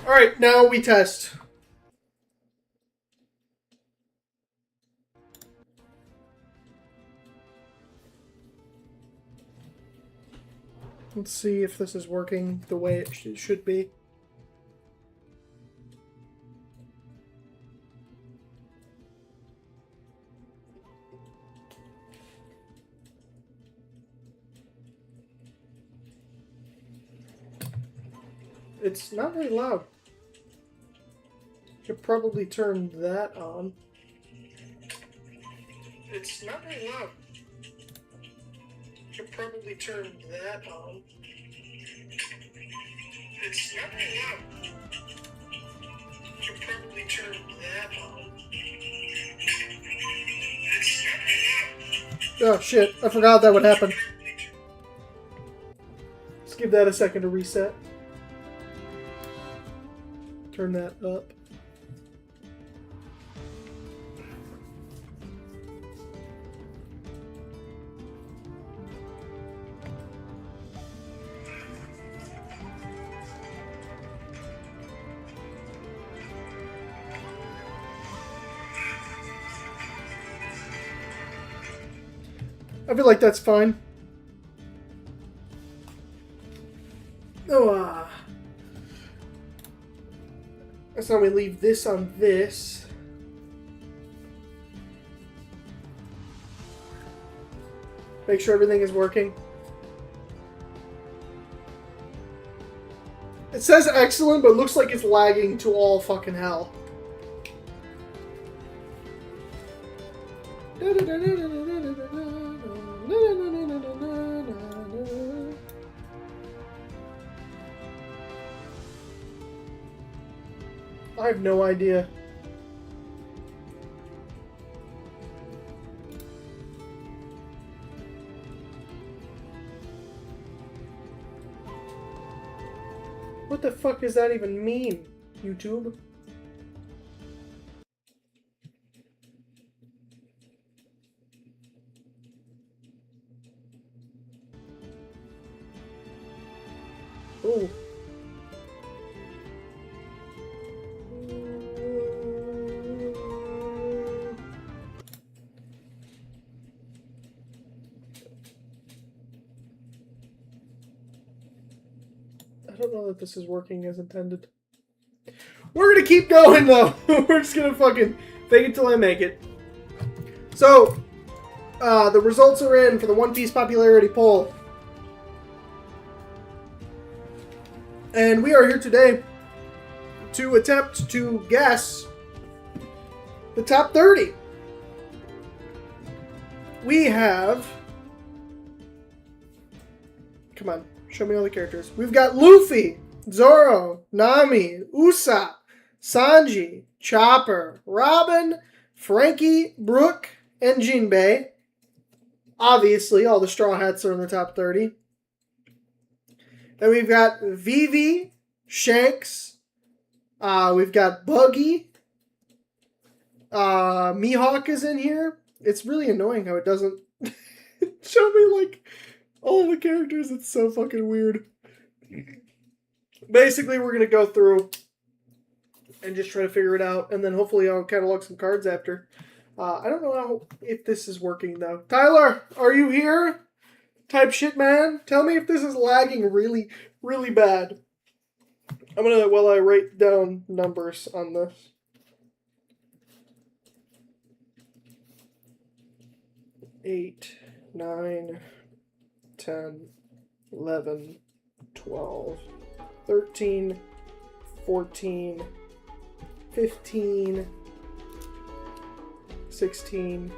Alright, now we test. Let's see if this is working the way it should be. It's not very loud. Should probably turn that on. It's not very loud. Should probably turn that on. It's not very loud. Should probably turn that on. It's not very loud. Oh shit, I forgot that would happen. Let's give that a second to reset. Turn that up. I feel like that's fine. Oh, so now we leave this on this. Make sure everything is working. It says excellent, but it looks like it's lagging to all fucking hell. I have no idea. What the fuck does that even mean, YouTube? Ooh. I don't know that this is working as intended. We're gonna keep going though. We're just gonna fucking fake it till I make it. So, the results are in for the One Piece popularity poll. And we are here today to attempt to guess the top 30. We have... Come on, show me all the characters. We've got Luffy, Zoro, Nami, Usopp, Sanji, Chopper, Robin, Frankie, Brook, and Jinbei. Obviously, all the Straw Hats are in the top 30. Then we've got Vivi, Shanks, we've got Buggy, Mihawk is in here. It's really annoying how it doesn't show me, like, all the characters. It's so fucking weird. Basically, we're going to go through and just try to figure it out, and then hopefully I'll catalog some cards after. I don't know if this is working, though. Tyler, are you here? Type shit, man. Tell me if this is lagging really, really bad. I'm going to, while I write down numbers on this. Eight, 9, 10, 11, 12, 13, 14, 15, 16,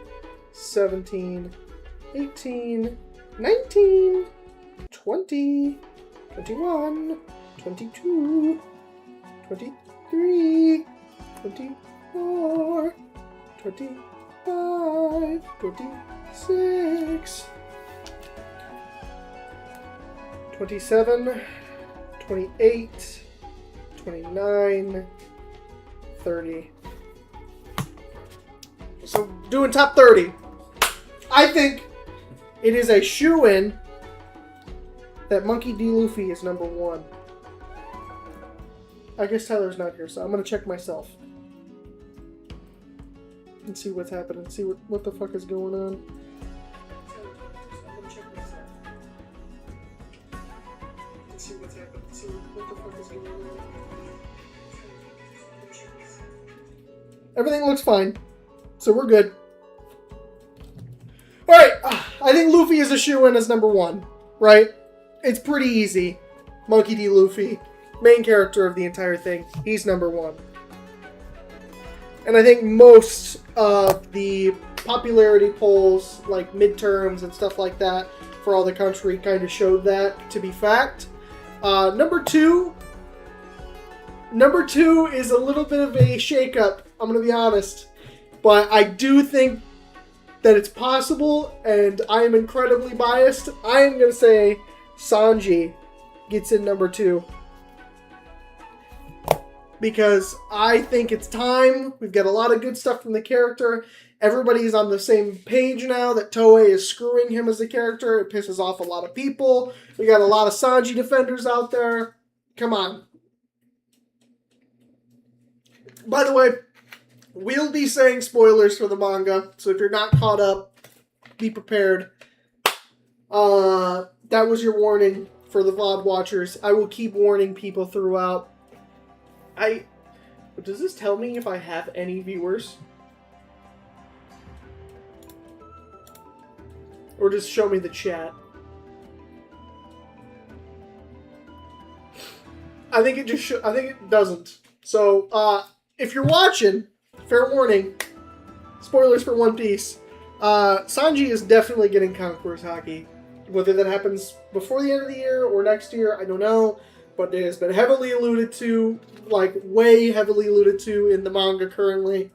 17, 18, 19, 20, 21, 22, 23, 24, 25, 26, 27, 28, 29, 30. So, doing top 30. I think it is a shoo-in that Monkey D. Luffy is number 1. I guess Tyler's not here, so I'm gonna check myself. And see what's happening. See what the fuck is going on. I'm gonna check myself. And see what's happening. See what the fuck is going on. Everything looks fine. So we're good. Alright, I think Luffy is a shoo-in as number 1, right? It's pretty easy. Monkey D. Luffy, main character of the entire thing. He's number 1. And I think most of the popularity polls, like midterms and stuff like that, for all the country kind of showed that to be fact. Number two is a little bit of a shakeup, I'm going to be honest. But I do think that it's possible, and I am incredibly biased. I am going to say Sanji gets in number 2. Because I think it's time. We've got a lot of good stuff from the character. Everybody's on the same page now that Toei is screwing him as a character. It pisses off a lot of people. We got a lot of Sanji defenders out there. Come on. By the way, we'll be saying spoilers for the manga, so if you're not caught up, be prepared. That was your warning for the VOD watchers. I will keep warning people throughout. Does this tell me if I have any viewers? Or just show me the chat? I think it just I think it doesn't. So, if you're watching, fair warning, spoilers for One Piece. Sanji is definitely getting Conqueror's Haki. Whether that happens before the end of the year or next year, I don't know. But it has been heavily alluded to, like way heavily alluded to in the manga currently.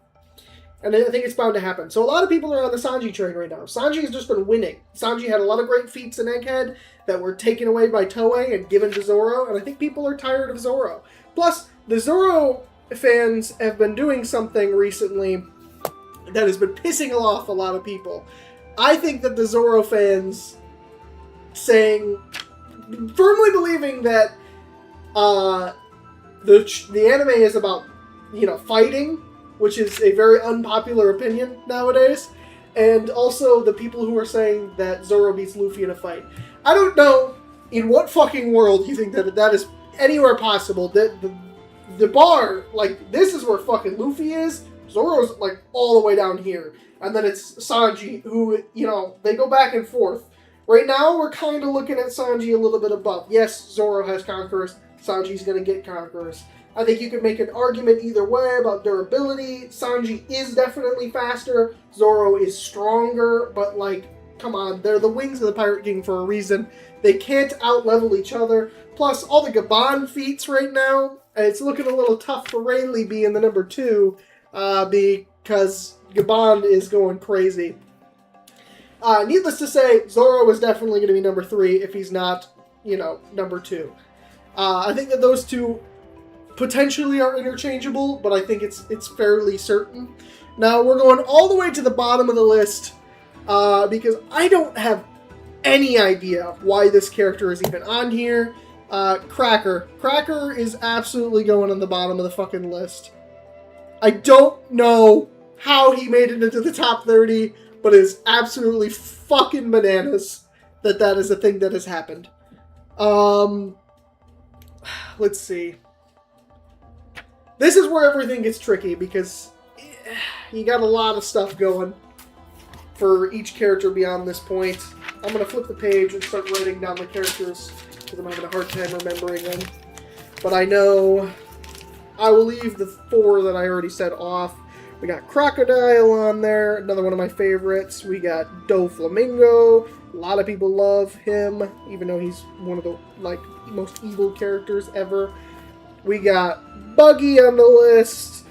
And I think it's bound to happen. So a lot of people are on the Sanji train right now. Sanji has just been winning. Sanji had a lot of great feats in Egghead that were taken away by Toei and given to Zoro. And I think people are tired of Zoro. Plus, the Zoro fans have been doing something recently that has been pissing off a lot of people. I think that the Zoro fans firmly believing that the anime is about, fighting, which is a very unpopular opinion nowadays, and also the people who are saying that Zoro beats Luffy in a fight. I don't know in what fucking world you think that is anywhere possible. That the bar, like, this is where fucking Luffy is, Zoro's, like, all the way down here, and then it's Sanji, who, they go back and forth. Right now, we're kind of looking at Sanji a little bit above. Yes, Zoro has Conquerors. Sanji's going to get Conquerors. I think you could make an argument either way about durability. Sanji is definitely faster. Zoro is stronger, but, like, come on. They're the wings of the Pirate King for a reason. They can't out-level each other. Plus, all the Gaban feats right now, it's looking a little tough for Rayleigh being the number 2, because Gaban is going crazy. Needless to say, Zoro is definitely going to be number 3 if he's not, number 2. I think that those two potentially are interchangeable, but I think it's fairly certain. Now, we're going all the way to the bottom of the list, because I don't have any idea why this character is even on here. Cracker. Cracker is absolutely going on the bottom of the fucking list. I don't know how he made it into the top 30, but it's absolutely fucking bananas that is a thing that has happened. Let's see. This is where everything gets tricky, because you got a lot of stuff going for each character beyond this point. I'm going to flip the page and start writing down the characters, because I'm having a hard time remembering them. But I know I will leave the 4 that I already said off. We got Crocodile on there, another one of my favorites. We got Doflamingo. A lot of people love him, even though he's one of the, most evil characters ever. We got Buggy on the list.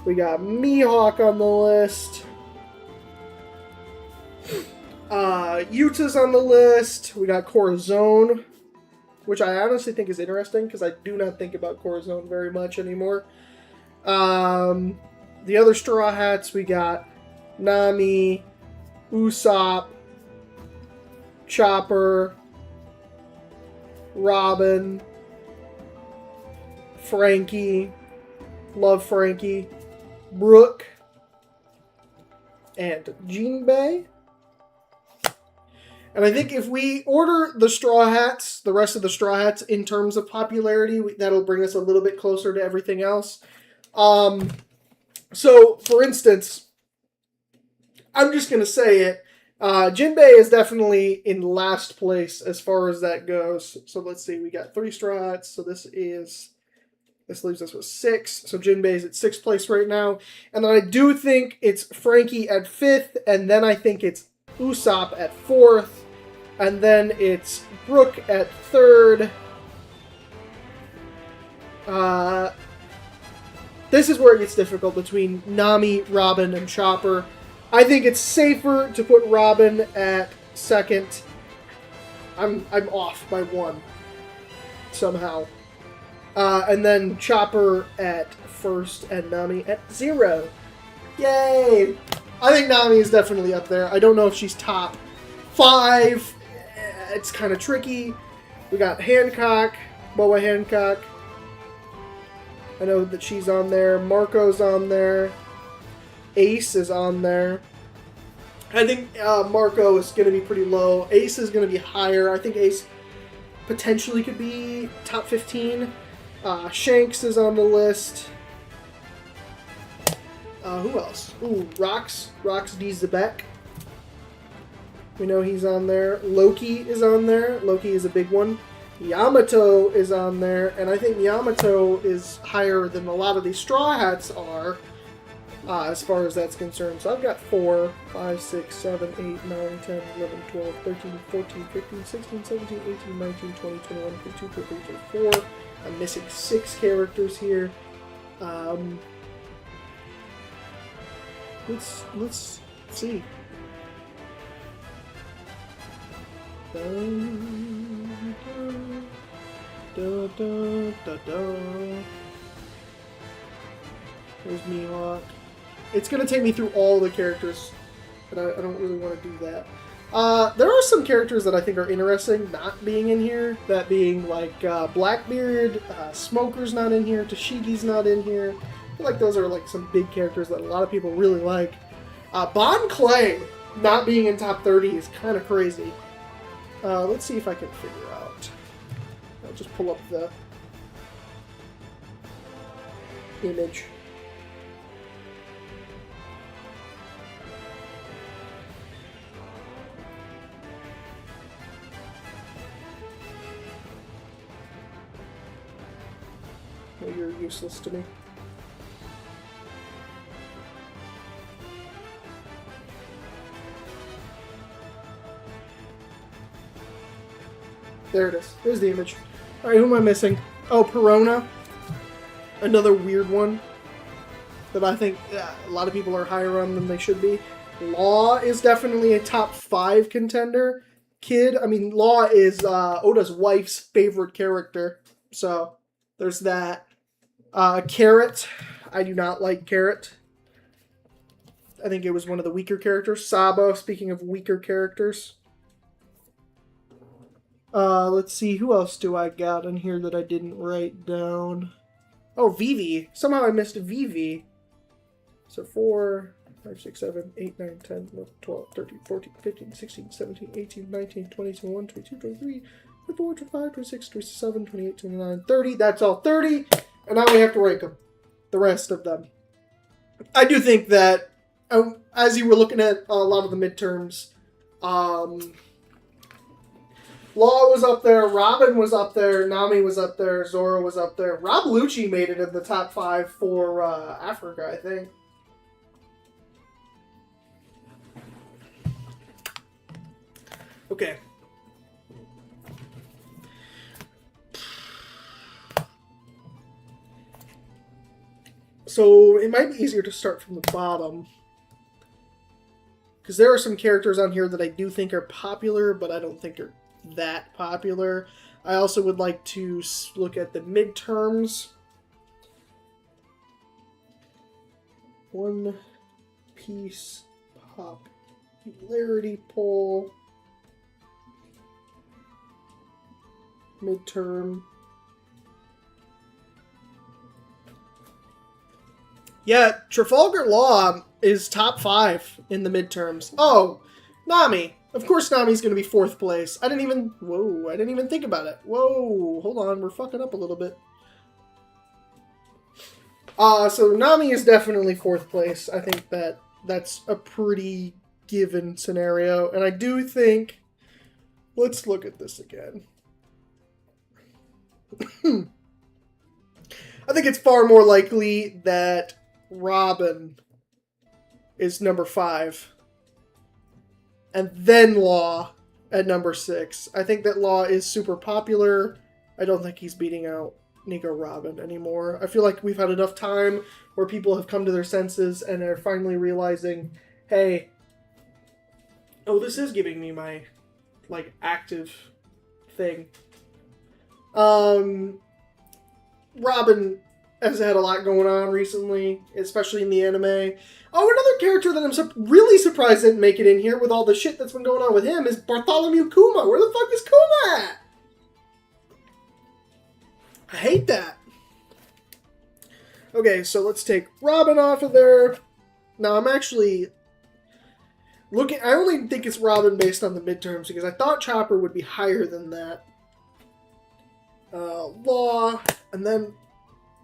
We got Mihawk on the list. Yuta's on the list. We got Corazon, which I honestly think is interesting, because I do not think about Corazon very much anymore. The other Straw Hats, we got Nami, Usopp, Chopper, Robin, Frankie. Love Frankie. Brooke. And Jinbei. And I think if we order the Straw Hats, the rest of the Straw Hats, in terms of popularity, that'll bring us a little bit closer to everything else. So, for instance, I'm just going to say it. Jinbei is definitely in last place as far as that goes. So let's see, we got 3 Straw Hats. So this leaves us with 6. So Jinbei's at 6th place right now. And then I do think it's Frankie at 5th. And then I think it's Usopp at 4th. And then it's Brooke at 3rd. This is where it gets difficult between Nami, Robin, and Chopper. I think it's safer to put Robin at 2nd. I'm off by 1 somehow. And then Chopper at 1st and Nami at 0. Yay! I think Nami is definitely up there. I don't know if she's top 5. It's kind of tricky. We got Hancock, Boa Hancock. I know that she's on there. Marco's on there. Ace is on there. I think Marco is going to be pretty low. Ace is going to be higher. I think Ace potentially could be top 15. Shanks is on the list. Who else? Ooh, Rox D. Zebek. We know he's on there. Loki is on there. Loki is a big one. Yamato is on there, and I think Yamato is higher than a lot of these Straw Hats are, as far as that's concerned. So I've got 4, 5, 6, 7, 8, 9, 10, 11, 12, 13, 14, 15, 16, 17, 18, 19, 20, 21, 22, 23, 24. I'm missing 6 characters here. Let's see. There's Mihawk. It's going to take me through all the characters, but I don't really want to do that. There are some characters that I think are interesting not being in here. That being like Blackbeard, Smoker's not in here, Tashigi's not in here. I feel like those are like some big characters that a lot of people really like. Bon Clay not being in top 30 is kind of crazy. Let's see if I can figure out. I'll just pull up the image. Well, you're useless to me. There it is. There's the image. Alright, who am I missing? Oh, Perona. Another weird one that I think a lot of people are higher on than they should be. Law is definitely a top 5 contender. Law is Oda's wife's favorite character. So, there's that. Carrot. I do not like Carrot. I think it was one of the weaker characters. Sabo, speaking of weaker characters. Let's see, who else do I got in here that I didn't write down? Oh, Vivi. Somehow I missed Vivi. So 4, 5, 6, 7, 8, 9, 10, 11, 12, 13, 14, 15, 16, 17, 18, 19, 20, 21, 22, 23, 24, 25, 26, 27, 28, 29, 30. That's all 30. And now we have to rank them. The rest of them. I do think that, as you were looking at a lot of the midterms, Law was up there, Robin was up there, Nami was up there, Zoro was up there. Rob Lucci made it in the top 5 for Africa, I think. Okay. So it might be easier to start from the bottom. Because there are some characters on here that I do think are popular, but I don't think are that popular. I also would like to look at the midterms. One Piece popularity poll. Midterm. Yeah, Trafalgar Law is top 5 in the midterms. Oh, Nami. Of course Nami's going to be 4th place. I didn't even think about it. Whoa, hold on, we're fucking up a little bit. So Nami is definitely 4th place. I think that's a pretty given scenario. And I do think... Let's look at this again. I think it's far more likely that Robin is number 5. And then Law at number 6. I think that Law is super popular. I don't think he's beating out Nico Robin anymore. I feel like we've had enough time where people have come to their senses and are finally realizing, hey, oh, this is giving me my, like, active thing. Robin has had a lot going on recently, especially in the anime. Oh, another character that I'm really surprised didn't make it in here with all the shit that's been going on with him is Bartholomew Kuma. Where the fuck is Kuma at? I hate that. Okay, so let's take Robin off of there. Now, I'm actually looking... I only think it's Robin based on the midterms because I thought Chopper would be higher than that. Law, and then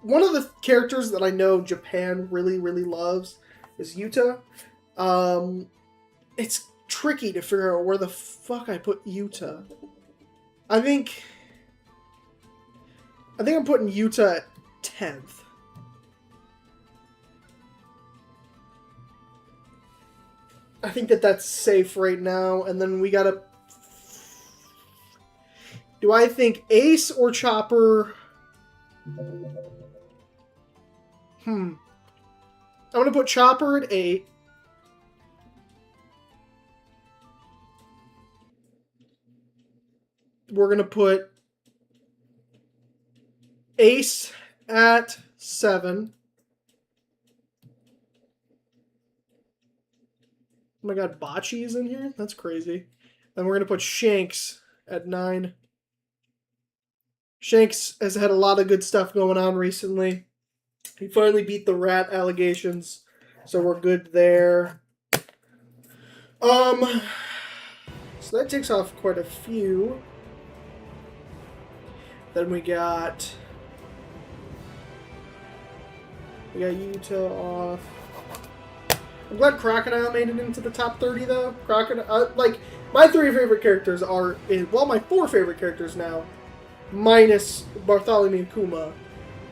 one of the characters that I know Japan really, really loves is Yuta. It's tricky to figure out where the fuck I put Yuta. I think I'm putting Yuta at 10th. I think that's safe right now, and then we gotta... Do I think Ace or Chopper? I'm going to put Chopper at 8. We're going to put Ace at 7. Oh my god, Bocce is in here? That's crazy. Then we're going to put Shanks at 9. Shanks has had a lot of good stuff going on recently. He finally beat the rat allegations, so we're good there. So that takes off quite a few. Then we got Yuta off. I'm glad Crocodile made it into the top 30 though. Crocodile, like my 3 favorite characters are my 4 favorite characters now. Minus Bartholomew Kuma.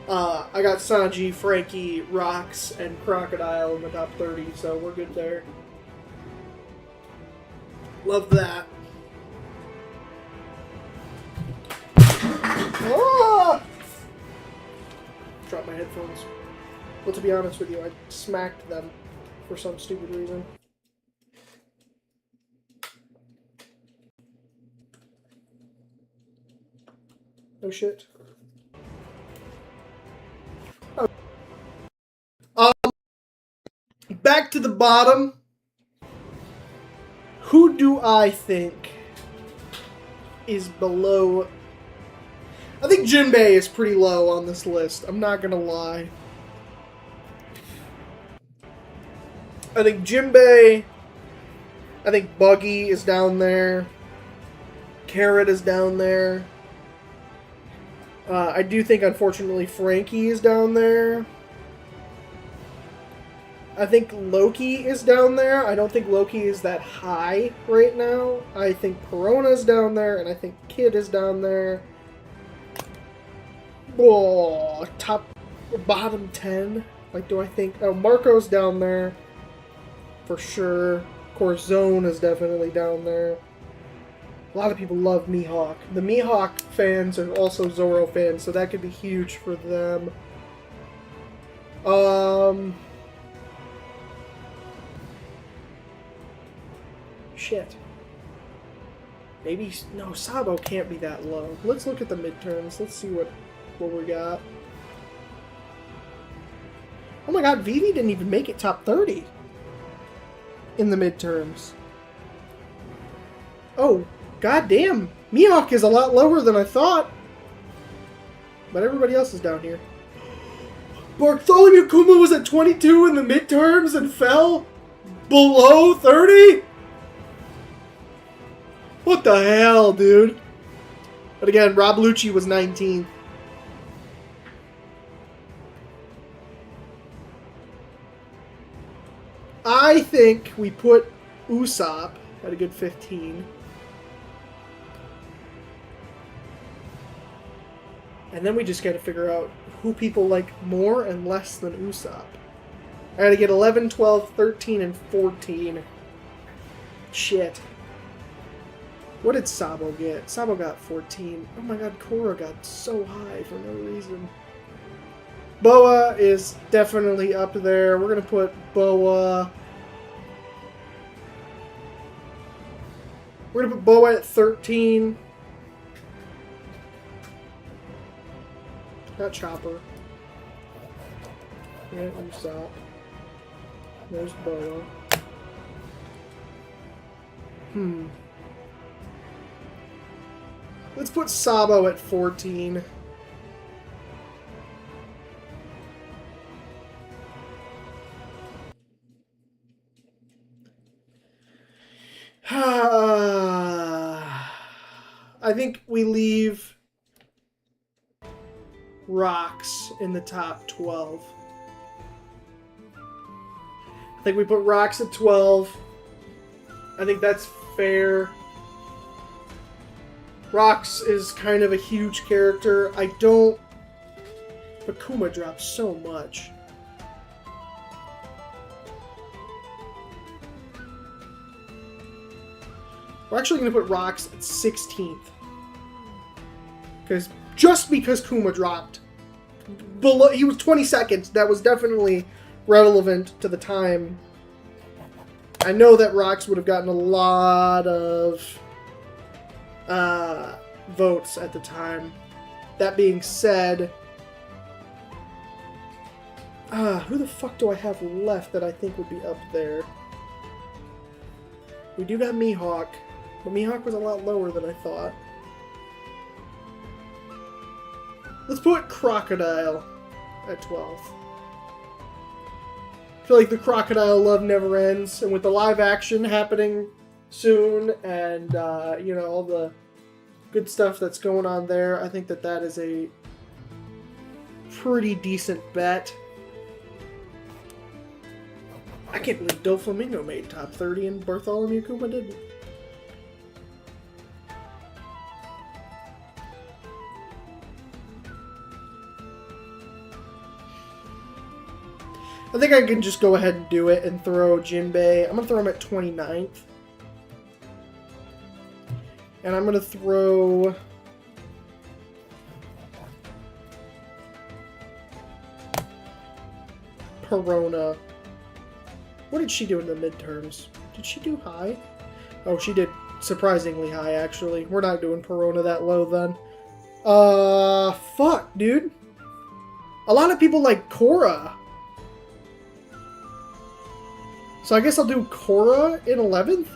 I got Sanji, Frankie, Rox, and Crocodile in the top 30, so we're good there. Love that. Ah! Dropped my headphones. Well, to be honest with you, I smacked them for some stupid reason. Oh shit. Oh. Back to the bottom. Who do I think is below? I think Jinbei is pretty low on this list. I'm not gonna lie. I think Jinbei. I think Buggy is down there. Carrot is down there. I do think, unfortunately, Frankie is down there. I think Loki is down there. I don't think Loki is that high right now. I think Perona is down there, and I think Kid is down there. Oh, bottom 10. Like, do I think... Oh, Marco's down there. For sure. Of course, Zone is definitely down there. A lot of people love Mihawk. The Mihawk fans are also Zoro fans, so that could be huge for them. Shit. Maybe... No, Sabo can't be that low. Let's look at the midterms. Let's see what we got. Oh my god, Vivi didn't even make it top 30 in the midterms. Oh, goddamn. Mihawk is a lot lower than I thought. But everybody else is down here. Bartholomew Kuma was at 22 in the midterms and fell below 30? What the hell, dude? But again, Rob Lucci was 19th. I think we put Usopp at a good 15. And then we just got to figure out who people like more and less than Usopp. I gotta get 11, 12, 13, and 14. Shit. What did Sabo get? Sabo got 14. Oh my god, Korra got so high for no reason. Boa is definitely up there. We're gonna put Boa... We're gonna put Boa at 13. Got Chopper. Yeah, Usopp. There's Boa. Let's put Sabo at 14. I think we leave Rocks in the top 12. I think we put Rocks at 12. I think that's fair. Rocks is kind of a huge character. I don't... But Kuma drops so much. We're actually going to put Rocks at 16th. Just because Kuma dropped below... He was 22nd. That was definitely relevant to the time. I know that Rocks would have gotten a lot of votes at the time. That being said... who the fuck do I have left that I think would be up there? We do got Mihawk, but Mihawk was a lot lower than I thought. Let's put Crocodile at 12th. I feel like the Crocodile love never ends, and with the live action happening soon, and you know, all the good stuff that's going on there, I think that that is a pretty decent bet. I can't believe Doflamingo made top 30 and Bartholomew Kuma didn't. I think I can just go ahead and do it and throw Jinbei. I'm going to throw him at 29th. And I'm going to throw... Perona. What did she do in the midterms? Did she do high? Oh, she did surprisingly high, actually. We're not doing Perona that low, then. Fuck, dude. A lot of people like Korra. So I guess I'll do Korra in 11th?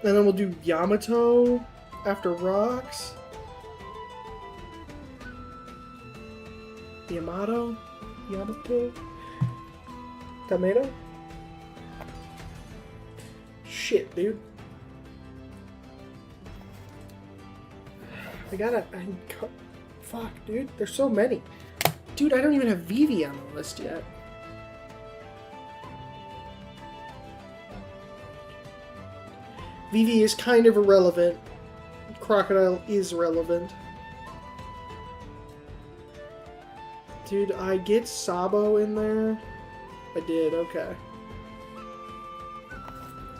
And then we'll do Yamato after Rocks. Yamato? Tomato? Shit, dude. Fuck, dude. There's so many. Dude, I don't even have Vivi on the list yet. Vivi is kind of irrelevant. Crocodile is relevant. Dude, I get Sabo in there? I did, okay.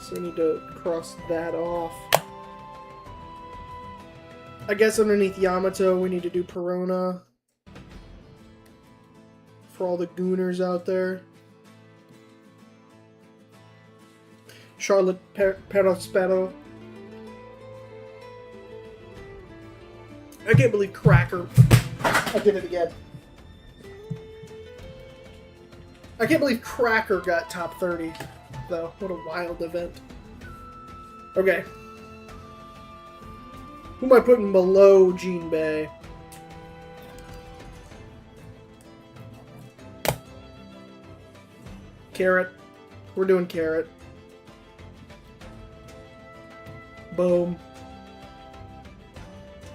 So we need to cross that off. I guess underneath Yamato we need to do Perona. For all the gooners out there. Charlotte Perospero. I can't believe Cracker. I did it again. I can't believe Cracker got top 30, though. What a wild event. Okay. Who am I putting below Jinbei? Carrot. We're doing Carrot. Boom.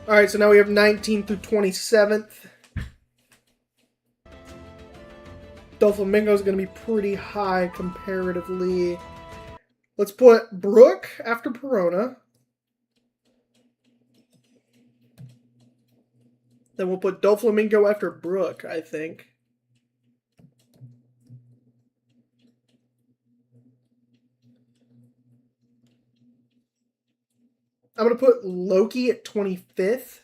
Alright, so now we have 19th through 27th. Doflamingo is going to be pretty high comparatively. Let's put Brook after Perona. Then we'll put Doflamingo after Brook, I think. I'm going to put Loki at 25th.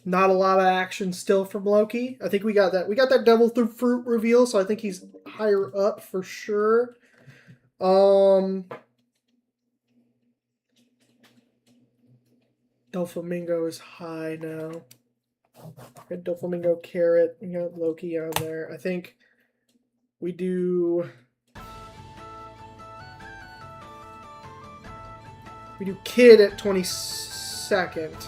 Not a lot of action still from Loki. I think we got that. We got that devil fruit reveal, so I think he's higher up for sure. Doflamingo is high now. Got Doflamingo, Carrot. We got Loki on there. I think we do Kid at 22nd.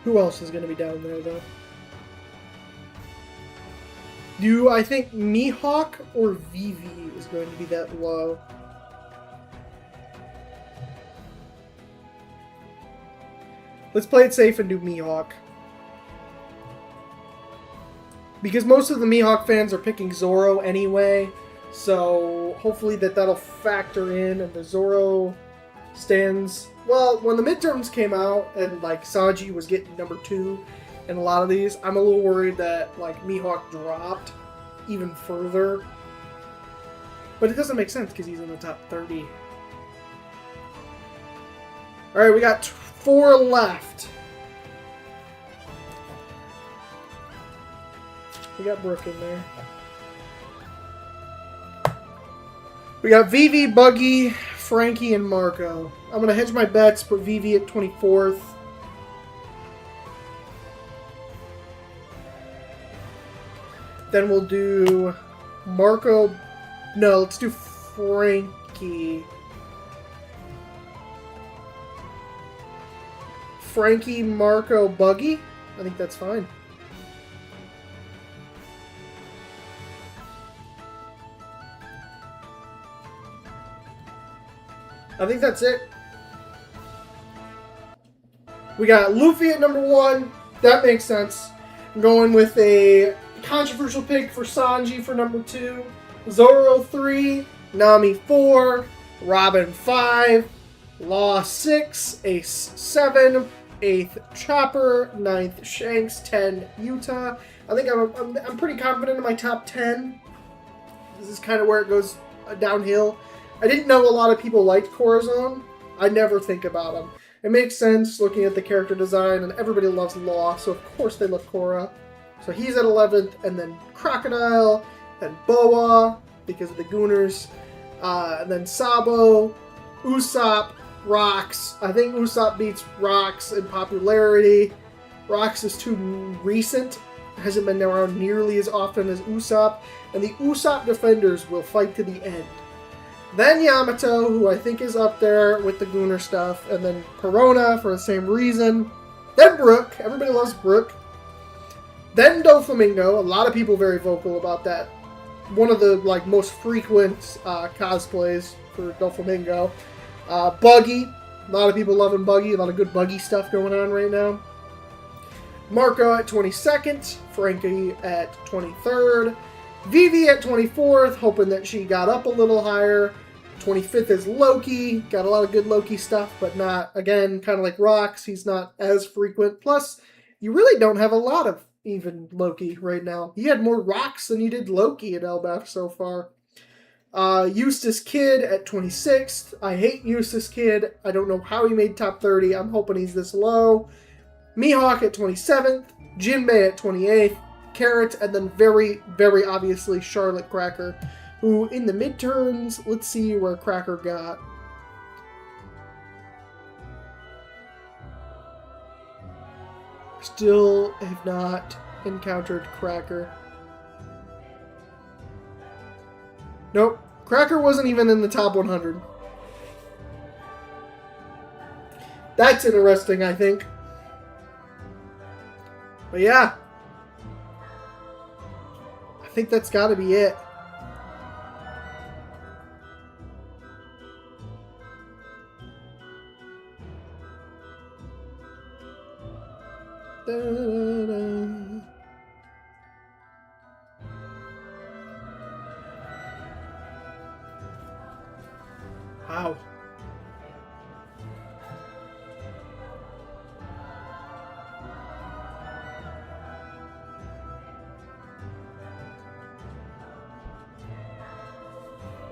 Who else is going to be down there, though? I think Mihawk or Vivi is going to be that low? Let's play it safe and do Mihawk. Because most of the Mihawk fans are picking Zoro anyway, so hopefully that'll factor in, and the Zoro stands... Well, when the midterms came out and like Sanji was getting number 2 in a lot of these, I'm a little worried that like Mihawk dropped even further. But it doesn't make sense because he's in the top 30. Alright, we got 4 left. We got Brook in there. We got Vivi, Buggy, Frankie, and Marco. I'm going to hedge my bets, put Vivi at 24th. Then we'll do Marco. No, let's do Frankie. Frankie, Marco, Buggy. I think that's fine. I think that's it. We got Luffy at number 1. That makes sense. I'm going with a controversial pick for Sanji for number 2. Zoro 3. Nami 4. Robin 5. Law 6. Ace 7. 8th Chopper. 9th Shanks. 10 Utah. I think I'm pretty confident in my top 10. This is kind of where it goes downhill. I didn't know a lot of people liked Corazon. I never think about him. It makes sense looking at the character design, and everybody loves Law, so of course they love Korra. So he's at 11th, and then Crocodile, then Boa, because of the Gooners, and then Sabo, Usopp, Rox. I think Usopp beats Rox in popularity. Rox is too recent, hasn't been around nearly as often as Usopp, and the Usopp defenders will fight to the end. Then Yamato, who I think is up there with the Gooner stuff, and then Perona for the same reason. Then Brook, everybody loves Brook. Then Doflamingo, a lot of people very vocal about that. One of the like most frequent cosplays for Doflamingo. Buggy, a lot of people loving Buggy, a lot of good Buggy stuff going on right now. Marco at 22nd, Frankie at 23rd. Vivi at 24th, hoping that she got up a little higher. 25th is Loki. Got a lot of good Loki stuff, but not, again, kind of like Rox. He's not as frequent. Plus, you really don't have a lot of even Loki right now. You had more Rox than you did Loki at Elbaf so far. Eustace Kid at 26th. I hate Eustace Kid. I don't know how he made top 30. I'm hoping he's this low. Mihawk at 27th. Jinbei at 28th. Carrot, and then very, very obviously Charlotte Cracker, who in the midterms, let's see where Cracker got. Still have not encountered Cracker. Nope. Cracker wasn't even in the top 100. That's interesting, I think. But yeah. I think that's got to be it. Da-da-da. Wow.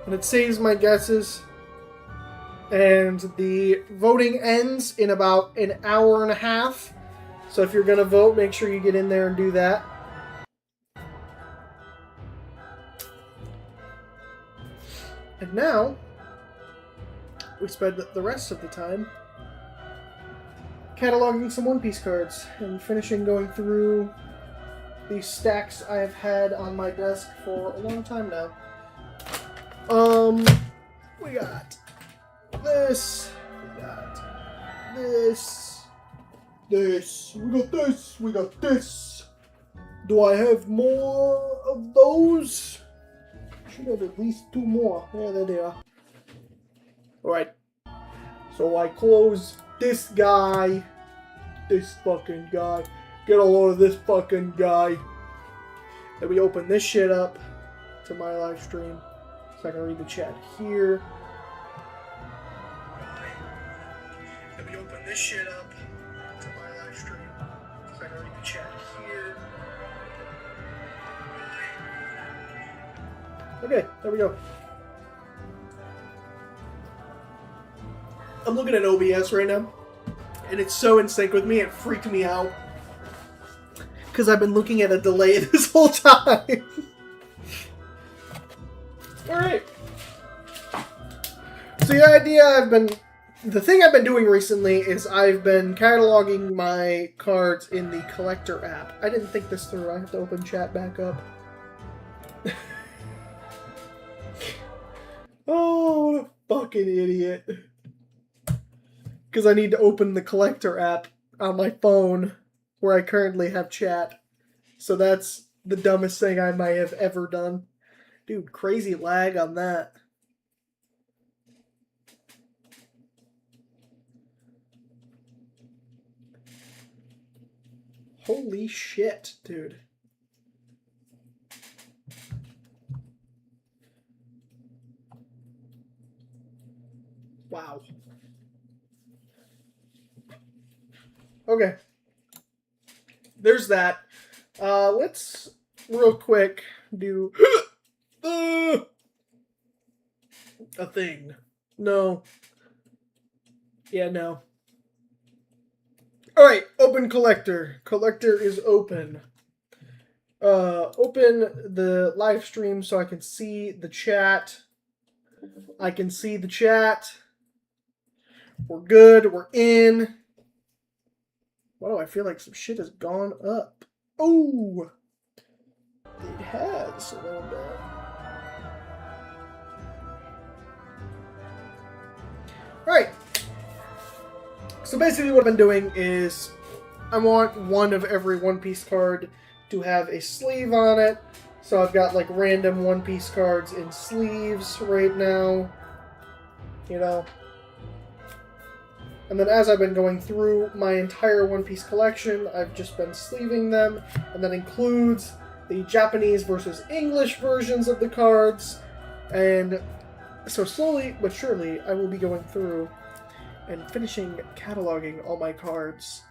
And it saves my guesses. And the voting ends in about an hour and a half. So if you're going to vote, make sure you get in there and do that. And now, we spend the rest of the time cataloging some One Piece cards and finishing going through these stacks I have had on my desk for a long time now. We got this, we got this, we got this, we got this. Do I have more of those? Should have at least 2 more. Yeah, there they are. Alright. So I close this guy. This fucking guy. Get a load of this fucking guy. Then we open this shit up to my live stream. So I can read the chat here. Then we open this shit up to my live stream. So I can read the chat here. Okay, there we go. I'm looking at OBS right now, and it's so in sync with me, it freaked me out. Because I've been looking at a delay this whole time. Alright. So the thing I've been doing recently is I've been cataloging my cards in the collector app. I didn't think this through. I have to open chat back up. Oh, what a fucking idiot. Because I need to open the collector app on my phone where I currently have chat. So that's the dumbest thing I might have ever done. Dude, crazy lag on that. Holy shit, dude. Wow. Okay. There's that. Let's real quick do a thing. No. Yeah, no. Alright, open collector. Collector is open. Open the live stream so I can see the chat. I can see the chat. We're good. We're in. Why do I feel like some shit has gone up? Oh! It has a little bit. Alright. So basically what I've been doing is I want one of every One Piece card to have a sleeve on it. So I've got like random One Piece cards in sleeves right now. You know. And then as I've been going through my entire One Piece collection, I've just been sleeving them. And that includes the Japanese versus English versions of the cards. And so slowly but surely, I will be going through and finishing cataloging all my cards.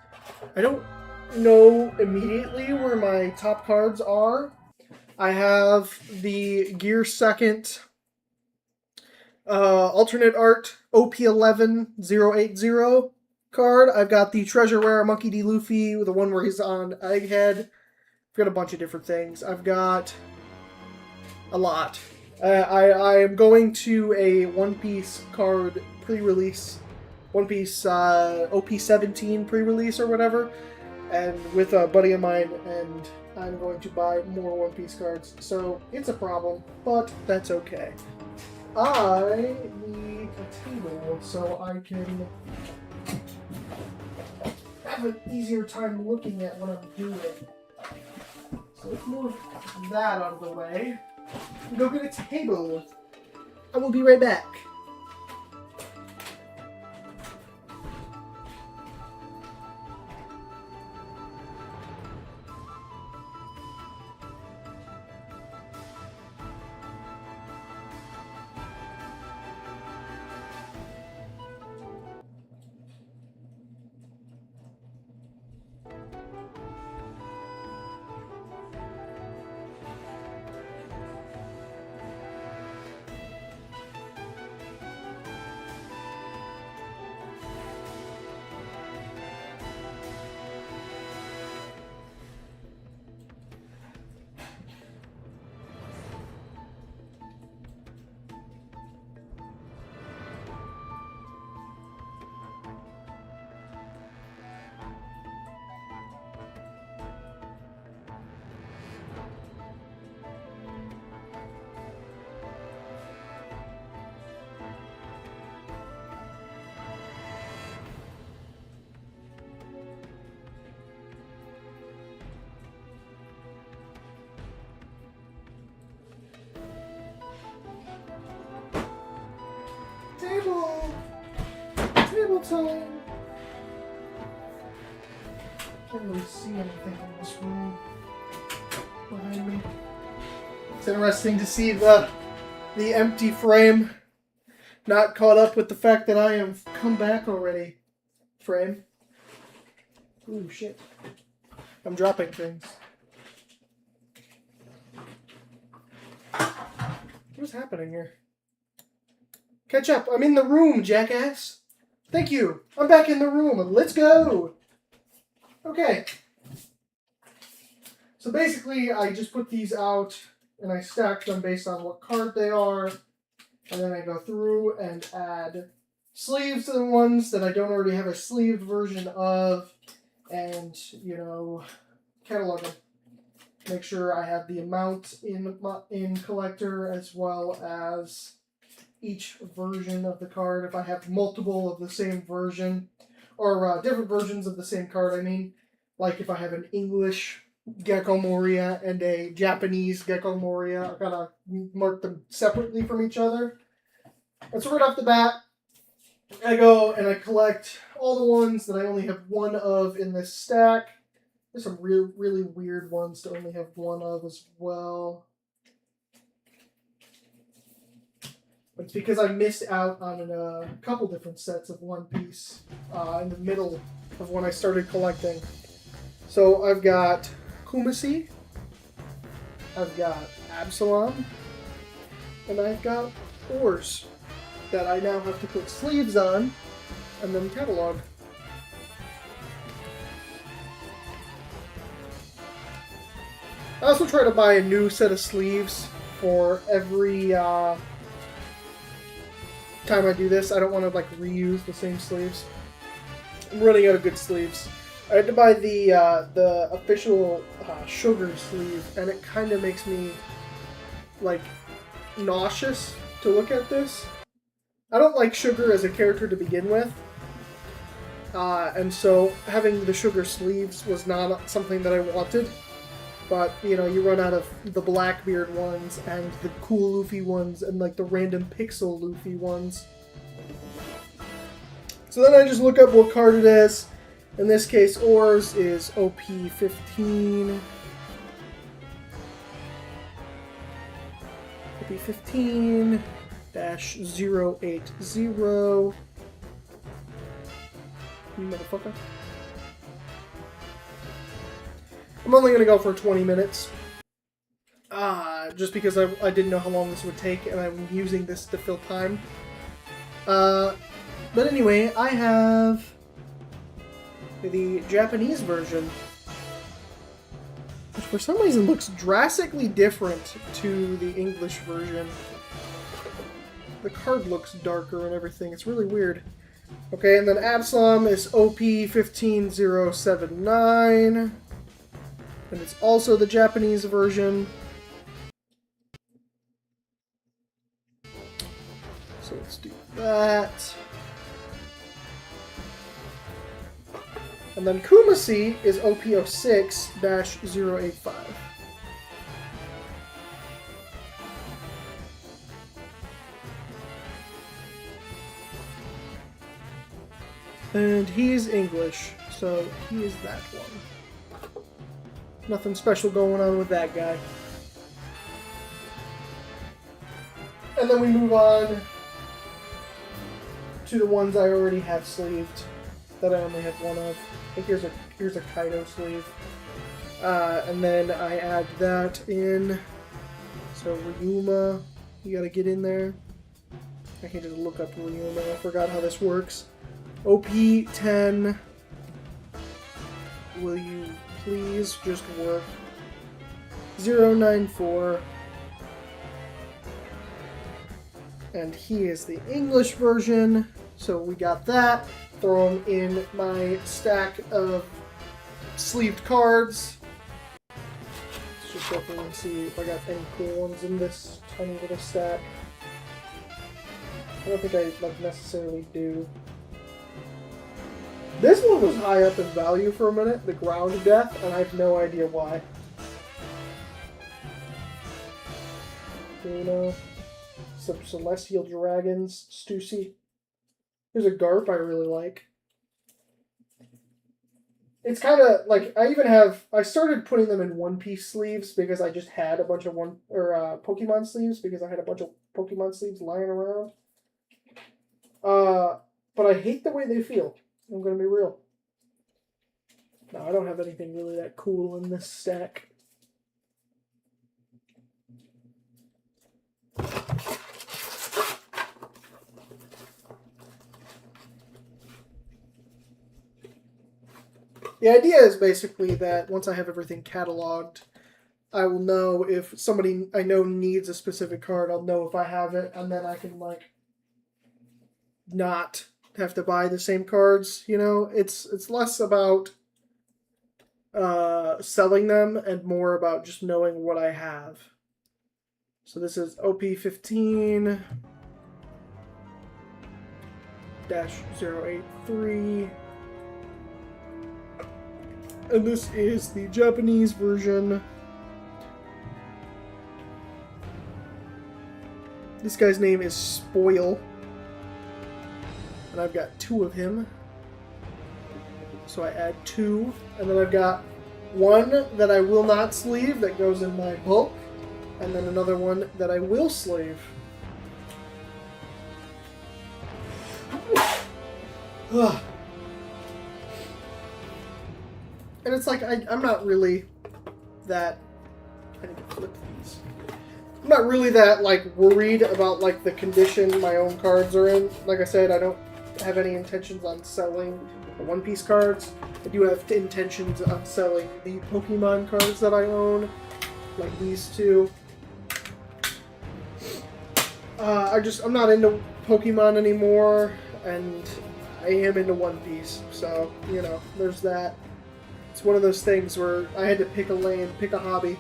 I don't know immediately where my top cards are. I have the Gear 2nd alternate art OP11080 card. I've got the Treasure Rare Monkey D. Luffy, the one where he's on Egghead. I've got a bunch of different things. I've got a lot. I am going to a One Piece card pre-release, One Piece OP17 pre-release or whatever, and with a buddy of mine, and I'm going to buy more One Piece cards. So it's a problem, but that's okay. I need a table so I can have an easier time looking at what I'm doing. So let's move that out of the way and go get a table. I will be right back. Table! Table time! Can't really see anything in this room behind me. It's interesting to see the empty frame. Not caught up with the fact that I have come back already. Frame. Ooh, shit. I'm dropping things. What's happening here? Catch up. I'm in the room, jackass. Thank you. I'm back in the room. Let's go. Okay. So basically, I just put these out and I stack them based on what card they are. And then I go through and add sleeves to the ones that I don't already have a sleeved version of. And, you know, catalog them. Make sure I have the amount in collector as well as each version of the card. If I have multiple of the same version, or different versions of the same card, I mean, like if I have an English Gecko Moria and a Japanese Gecko Moria, I gotta mark them separately from each other. And so right off the bat, I go and I collect all the ones that I only have one of in this stack. There's some really weird ones to only have one of as well. It's because I missed out on a couple different sets of One Piece in the middle of when I started collecting. So I've got Kumasi, I've got Absalom, and I've got Oars that I now have to put sleeves on and then catalog. I also try to buy a new set of sleeves for every time I do this. I don't want to like reuse the same sleeves. I'm running out of good sleeves. I had to buy the official sugar sleeve, and it kind of makes me like nauseous to look at this. I don't like Sugar as a character to begin with, and so having the Sugar sleeves was not something that I wanted. But, you know, you run out of the Blackbeard ones and the cool Luffy ones and, like, the random pixel Luffy ones. So then I just look up what card it is. In this case, Oars is OP15. OP15-080. You motherfucker. I'm only going to go for 20 minutes. Just because I didn't know how long this would take, and I'm using this to fill time. But anyway, I have the Japanese version, which for some reason looks drastically different to the English version. The card looks darker and everything. It's really weird. Okay, and then Absalom is OP15079. And it's also the Japanese version. So let's do that. And then Kumasi is OP06-085. And he's English, so he is that one. Nothing special going on with that guy. And then we move on to the ones I already have sleeved, that I only have one of. I think here's a Kaido sleeve. And then I add that in. So Ryuma, you gotta get in there. I can just look up Ryuma, I forgot how this works. OP10, will you please just work? 094. And he is the English version, so we got that. Throw them in my stack of sleeved cards. Let's just go through and see if I got any cool ones in this tiny little stack. I don't think I necessarily do. This one was high up in value for a minute, the Ground Death, and I have no idea why. You know, some Celestial Dragons, Stussy. There's a Garp I really like. It's kind of like, I started putting them in One Piece sleeves because I just had a bunch of Pokemon sleeves because I had a bunch of Pokemon sleeves lying around. But I hate the way they feel. I'm gonna be real. No, I don't have anything really that cool in this stack. The idea is basically that once I have everything cataloged, I will know if somebody I know needs a specific card, I'll know if I have it, and then I can, not have to buy the same cards, you know? It's less about selling them and more about just knowing what I have. So this is OP15-083. And this is the Japanese version. This guy's name is Spoil. And I've got 2 of him. So I add 2. And then I've got 1 that I will not sleeve that goes in my bulk. And then another one that I will sleeve. Ugh. And it's like, I'm not really that... I need to flip these. I'm not really that, worried about, the condition my own cards are in. Like I said, I don't have any intentions on selling the One Piece cards. I do have intentions on selling the Pokemon cards that I own, like these 2. I'm not into Pokemon anymore, and I am into One Piece. So, there's that. It's one of those things where I had to pick a lane, pick a hobby.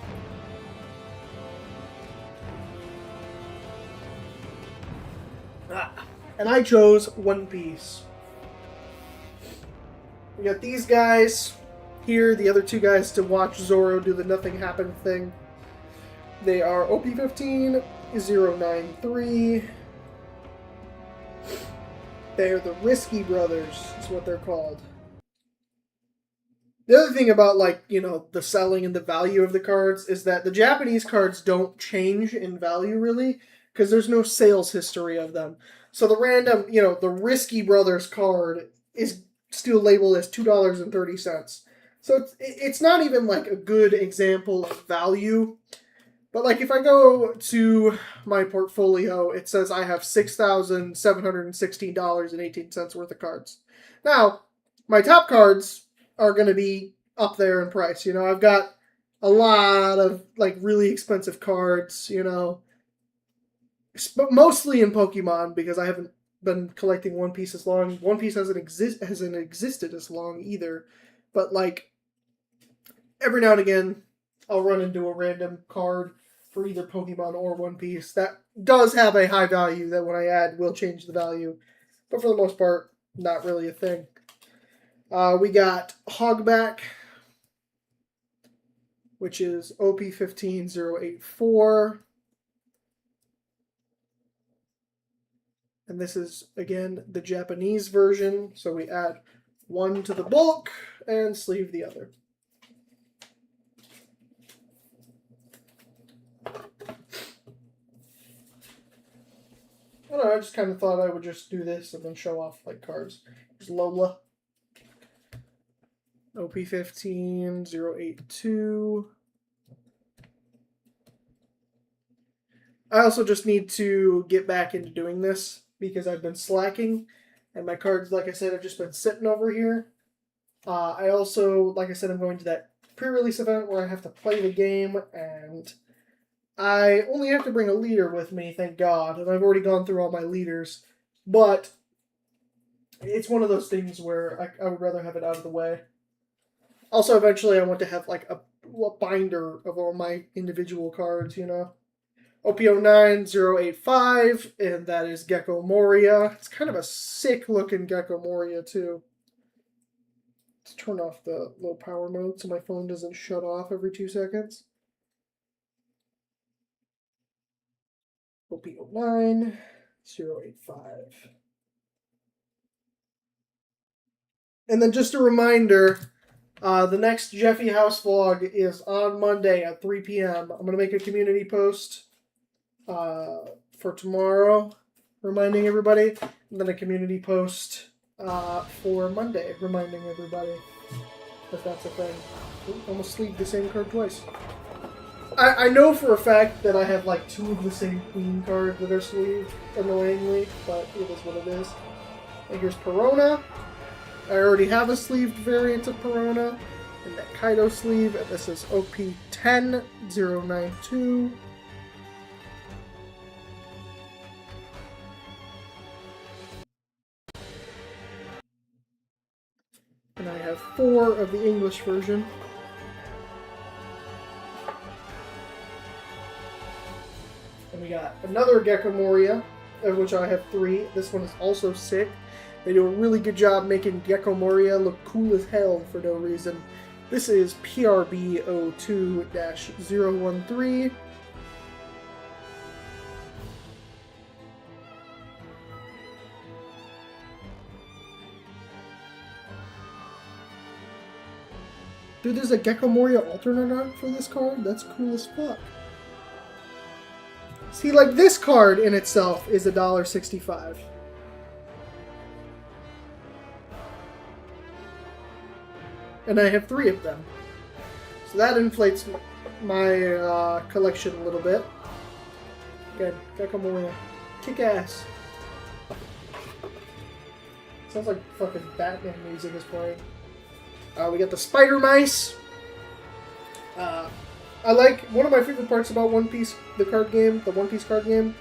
And I chose One Piece. We got these guys here, the other 2 guys to watch Zoro do the nothing happened thing. They are OP15-093. They're the Risky Brothers, is what they're called. The other thing about, the selling and the value of the cards is that the Japanese cards don't change in value, really, because there's no sales history of them. So the random, the Risky Brothers card is still labeled as $2.30. So it's not even, a good example of value. But, if I go to my portfolio, it says I have $6,716.18 worth of cards. Now, my top cards are going to be up there in price. I've got a lot of, really expensive cards, but mostly in Pokemon because I haven't been collecting One Piece as long. One Piece hasn't existed as long either. But, every now and again, I'll run into a random card for either Pokemon or One Piece that does have a high value that when I add will change the value. But for the most part, not really a thing. We got Hogback, which is OP15084. And this is, again, the Japanese version. So we add one to the bulk and sleeve the other. I don't know, I just kind of thought I would just do this and then show off like cards. There's Lola. OP15082. I also just need to get back into doing this because I've been slacking and my cards, like I said, have just been sitting over here. I also, like I said, I'm going to that pre-release event where I have to play the game, and I only have to bring a leader with me, thank God, and I've already gone through all my leaders, but it's one of those things where I would rather have it out of the way. Also, eventually I want to have like a binder of all my individual cards, you know. OP09085, and that is Gecko Moria. It's kind of a sick looking Gecko Moria too. Let's turn off the low power mode so my phone doesn't shut off every 2 seconds. OP09085. And then just a reminder, the next Jeffy House vlog is on Monday at 3 p.m. I'm going to make a community post for tomorrow, reminding everybody, and then a community post for Monday, reminding everybody that that's a thing. Ooh, almost sleeved the same card twice. I know for a fact that I have like 2 of the same Queen cards that are sleeved, annoyingly, but it is what it is. And here's Perona. I already have a sleeved variant of Perona in that Kaido sleeve, and this is OP10092. And I have 4 of the English version. And we got another Gecko Moria, of which I have 3. This one is also sick. They do a really good job making Gecko Moria look cool as hell for no reason. This is PRB02-013. Dude, there's a Gecko Moria alternate art for this card? That's cool as fuck. See, like, this card in itself is $1.65. And I have 3 of them. So that inflates my collection a little bit. Good. Gecko Moria. Kick ass. Sounds like fucking Batman music is playing. We got the Spider Mice. I like, one of my favorite parts about One Piece, the card game, the One Piece card game,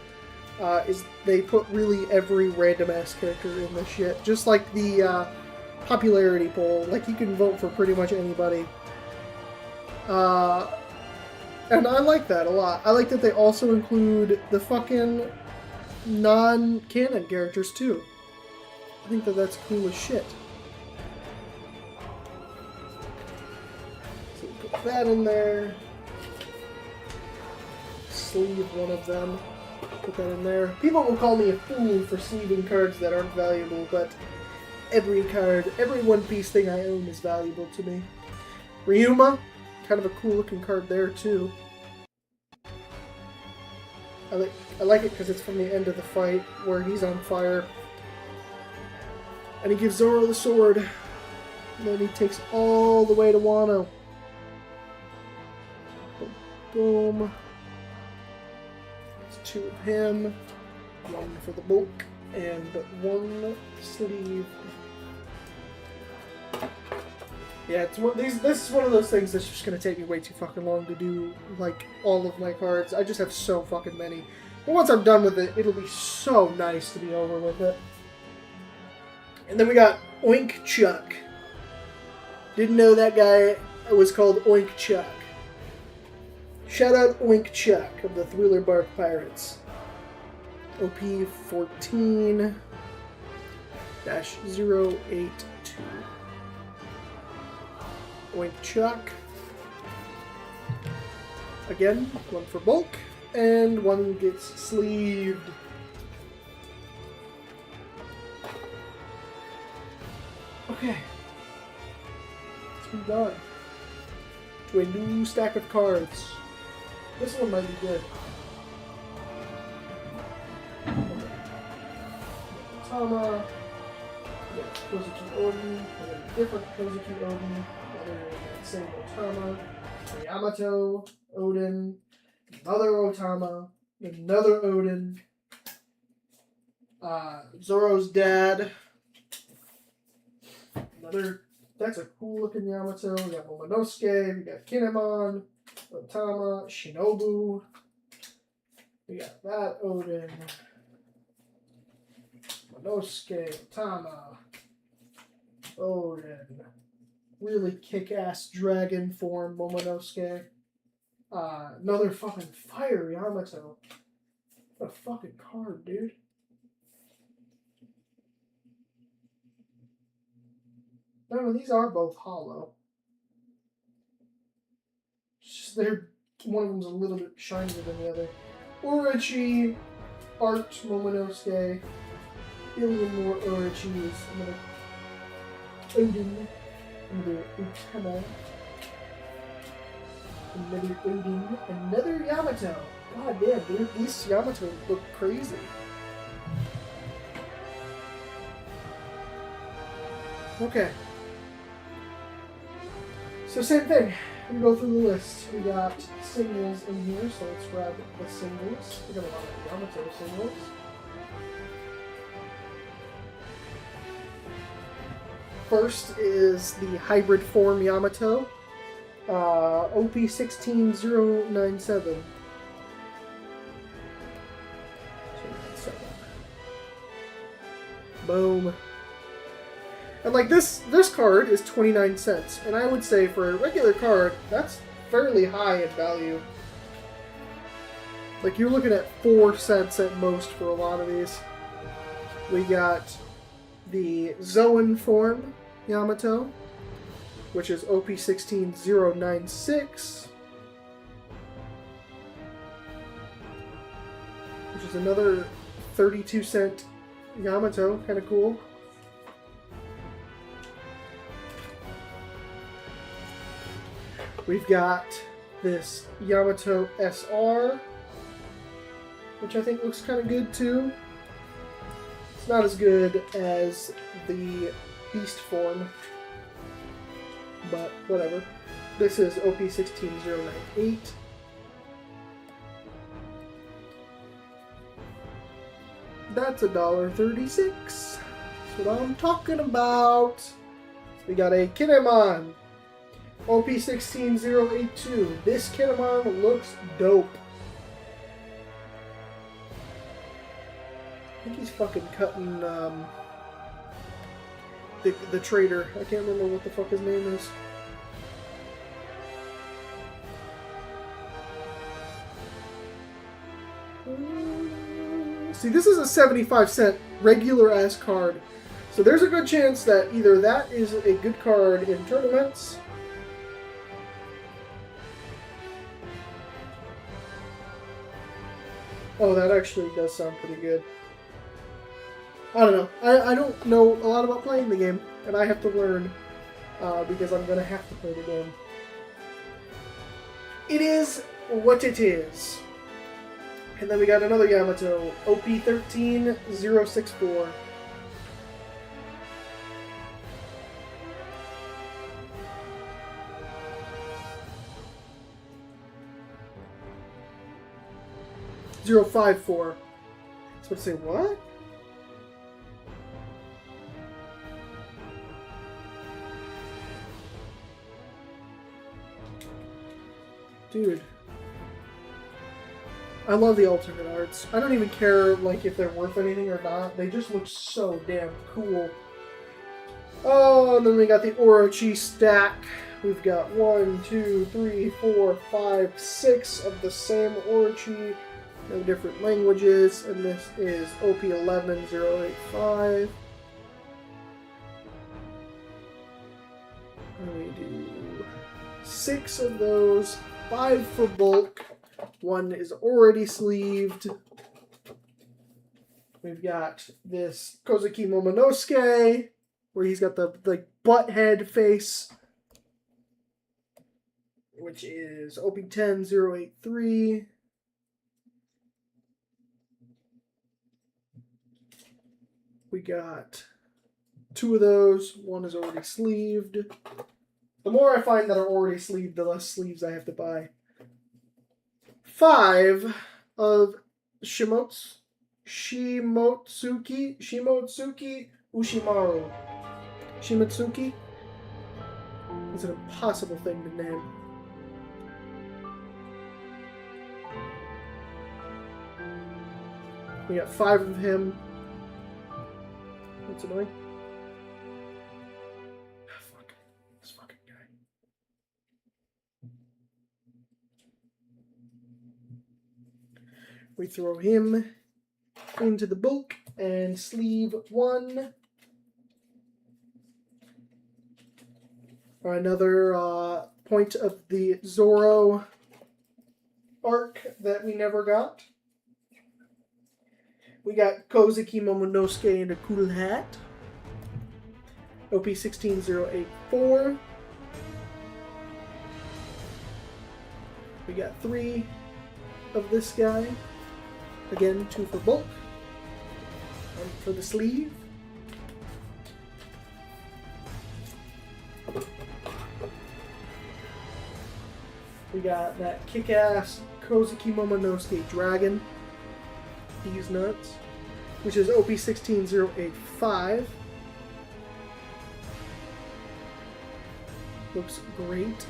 is they put really every random ass character in this shit. Just like the popularity poll. Like, you can vote for pretty much anybody. And I like that a lot. I like that they also include the fucking non-canon characters too. I think that that's cool as shit. So put that in there. Sleeve one of them. Put that in there. People will call me a fool for sleeving cards that aren't valuable, but every card, every One Piece thing I own is valuable to me. Ryuma, kind of a cool looking card there too. I like it because it's from the end of the fight where he's on fire. And he gives Zoro the sword. And then he takes all the way to Wano. Boom, boom. There's 2 of him. 1 for the bulk. And 1 sleeve. Yeah, it's this is one of those things that's just going to take me way too fucking long to do, like, all of my cards. I just have so fucking many. But once I'm done with it, it'll be so nice to be over with it. And then we got Oink Chuck. Didn't know that guy it was called Oink Chuck. Shout out Oink Chuck of the Thriller Bark Pirates. OP 14-082. Oink Chuck. Again, one for bulk, and one gets sleeved. Okay. Let's move on to a new stack of cards. This one might be good. Tama. We got Kozuki Odin. We got a different Kozuki Odin. Another same Otama. Yamato Odin. Another Otama. Another Odin. Zoro's dad. Another. That's a cool looking Yamato. We got Momonosuke. We got Kinemon. Otama. Shinobu. We got that Odin. Momonosuke. Otama. Odin. Really kick-ass dragon form Momonosuke. Another fucking fire Yamato. What a fucking card, dude. No, these are both hollow. Just one of them's a little bit shinier than the other. Orochi, Art Momonosuke, billion more Orochis, another Odin, another Utama, another Odin, another Yamato. God damn, dude, these Yamato look crazy. Okay. So same thing. We go through the list. We got singles in here, so let's grab the singles. We got a lot of Yamato singles. First is the hybrid form Yamato, OP 16097. Boom. And like this card is 29 cents, and I would say for a regular card, that's fairly high in value. Like you're looking at 4 cents at most for a lot of these. We got the Zoan form Yamato, which is OP 16096, which is another 32 cent Yamato, kind of cool. We've got this Yamato SR, which I think looks kind of good too. It's not as good as the Beast form, but whatever. This is OP 16098. That's $1.36. That's what I'm talking about. We got a Kinemon. OP 16082. This Kinemon looks dope. I think he's fucking cutting the trader. I can't remember what the fuck his name is. See, this is a 75 cent regular ass card. So there's a good chance that either that is a good card in tournaments, oh, that actually does sound pretty good. I don't know. I don't know a lot about playing the game, and I have to learn because I'm going to have to play the game. It is what it is. And then we got another Yamato, OP 13064. .054. So let's say what? Dude. I love the alternate arts. I don't even care like if they're worth anything or not. They just look so damn cool. Oh, and then we got the Orochi stack. we've got 1, 2, 3, 4, 5, 6 of the same Orochi, no different languages, and this is OP11085. And we do 6 of those, 5 for bulk. 1 is already sleeved. We've got this Kozuki Momonosuke, where he's got the butt head face, which is OP10083. We got 2 of those. 1 is already sleeved. The more I find that are already sleeved, the less sleeves I have to buy. 5 of Shimotsuki Ushimaru. Shimotsuki is an impossible thing to name. We got 5 of him. That's annoying. Fuck. This fucking guy. We throw him into the bulk and sleeve 1. Another point of the Zoro arc that we never got. We got Kozuki Momonosuke in a cool hat. OP16084. We got 3 of this guy. Again, 2 for bulk. 1 for the sleeve. We got that kick-ass Kozuki Momonosuke dragon. These nuts. Which is OP16085. Looks great.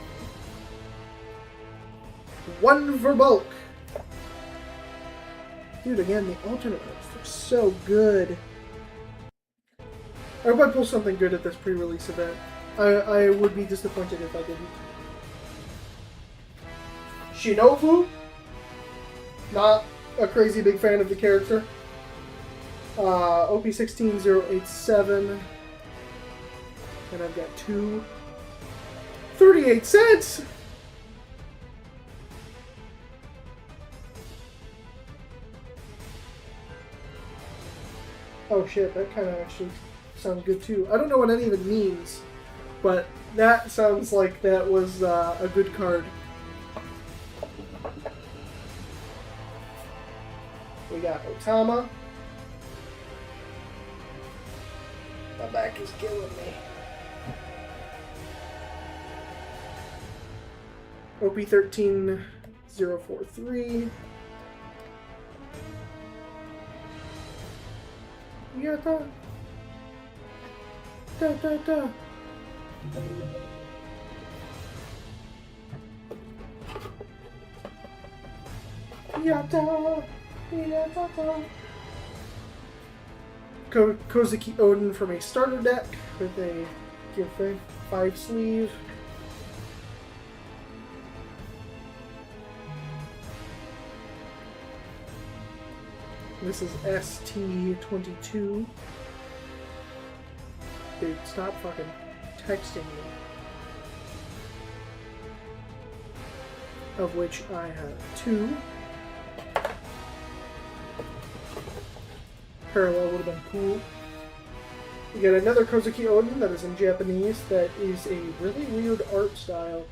1 for bulk. Dude, again, the alternate arts look so good. I hope I pull something good at this pre-release event. I would be disappointed if I didn't. Shinobu? Not a crazy big fan of the character. OP16087. And I've got 2. 38 cents! Oh shit, that kind of actually sounds good too. I don't know what any of it means, but that sounds like that was a good card. We got Otama. My back is killing me. OP13043. Yata. Da da da. Yata. Yata. Kozuki Oden from a starter deck with a Gear 5 sleeve. This is ST22. Dude, stop fucking texting me. Of which I have 2. Parallel would have been cool. We got another Kozuki Oden that is in Japanese that is a really weird art style.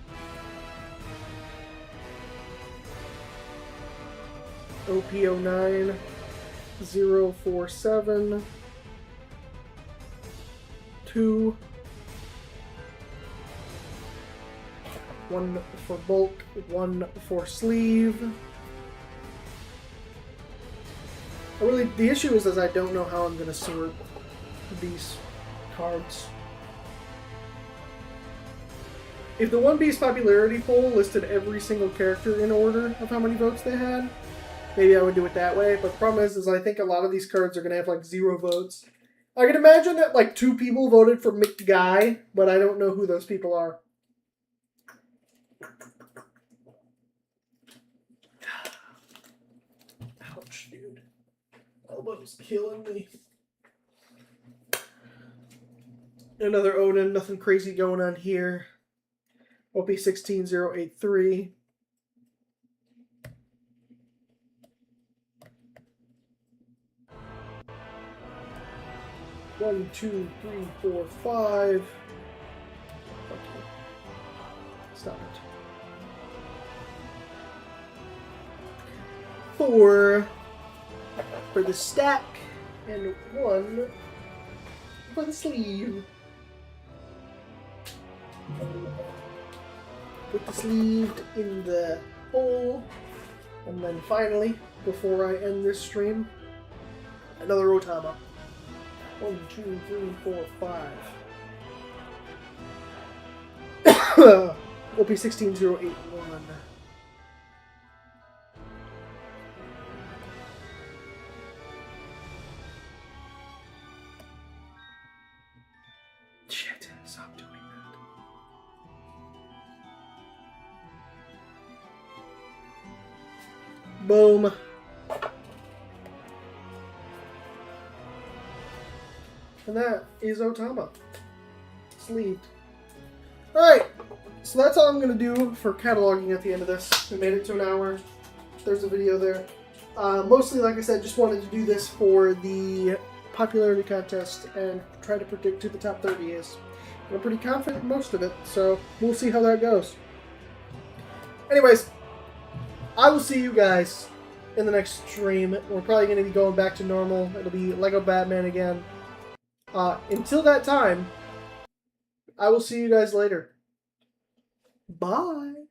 OP09047. 2. 1 for bulk, 1 for sleeve. The issue is I don't know how I'm going to sort these cards. If the One Piece popularity poll listed every single character in order of how many votes they had, maybe I would do it that way. But the problem is I think a lot of these cards are going to have like 0 votes. I can imagine that like 2 people voted for McGuy, but I don't know who those people are. dude. Elbow's killing me. Another Odin, nothing crazy going on here. OP16083. One, two, three, four, five. Okay. Stop it. 4 for the stack, and 1 for the sleeve. Put the sleeve in the hole, and then finally, before I end this stream, another Otama. 1, 2, 3, 4, 5. OP16081. Shit, stop doing that. Boom. And that is Otama. Sleeved. Alright, so that's all I'm going to do for cataloging at the end of this. We made it to an hour. There's a video there. Mostly, like I said, just wanted to do this for the popularity contest and try to predict who the top 30 is. And I'm pretty confident in most of it, so we'll see how that goes. Anyways, I will see you guys in the next stream. We're probably going to be going back to normal. It'll be Lego Batman again. Until that time, I will see you guys later. Bye.